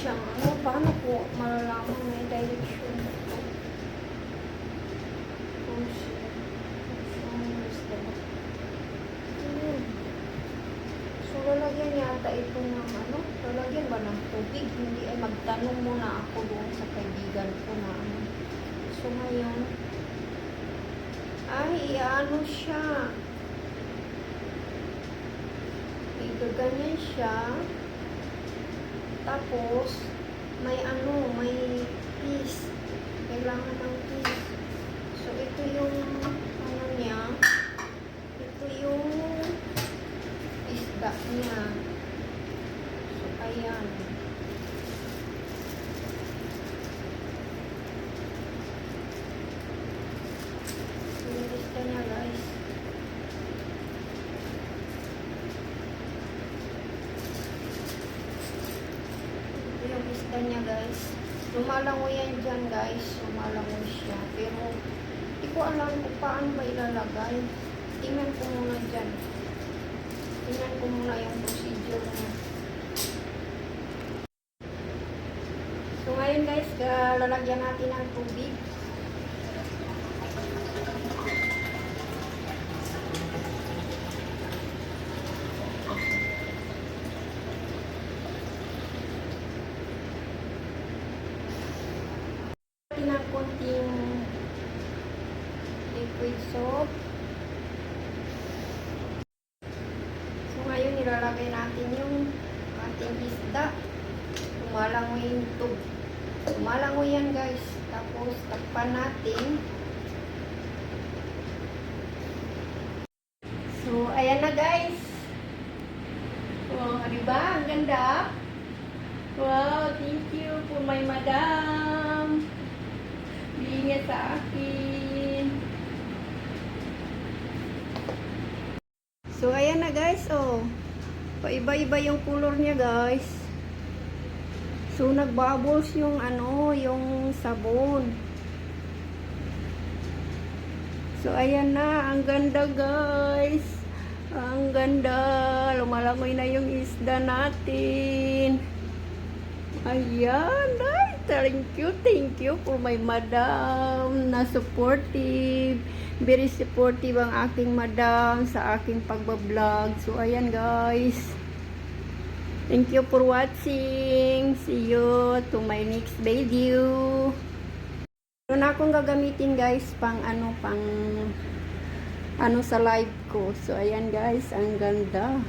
siyang ano, paano ko malalaman may direction ito? So, lalagyan yata ito ng ano, lalagyan ba ng tubig? Hindi ay magtanong muna ako doon sa kaibigan ko na ano. So, ngayon, ay, ano siya. Ganyan siya. Tapos, may ano, may piece. Kailangan ng piece. So, ito yung, ano niya, ito yung isda niya. So, ayan. Yung isda niya, guys. Yung isda niya, guys. Lumalangoy yan dyan, guys. Lumalangoy siya. Pero, hindi ko alam kung paano ba ilalagay. Tingnan ko muna dyan. Tingnan ko muna yung procedure niya. So, ngayon, guys, lalagyan natin ng tubig. Ng konting liquid soap. So, ngayon nilalagay natin yung ating isda. Lumalangoy ito. Lumalangoy yan, guys. Tapos, takpan natin. So, ayan na, guys. Oh, diba? Ang ganda. Wow, thank you for my madam. Bili niya sa akin. So, ayan na, guys. Oh, paiba-iba yung color niya, guys. So, nagbubbles yung ano, yung sabon. So, ayan na. Ang ganda, guys. Ang ganda. Lumalangoy na yung isda natin. Ayan, ay, thank you for my madam na supportive. Very supportive ang aking madam sa aking pagbablog. So, ayan, guys. Thank you for watching. See you to my next video. Ito na akong gagamitin, guys, pang ano sa live ko. So, ayan, guys, ang ganda.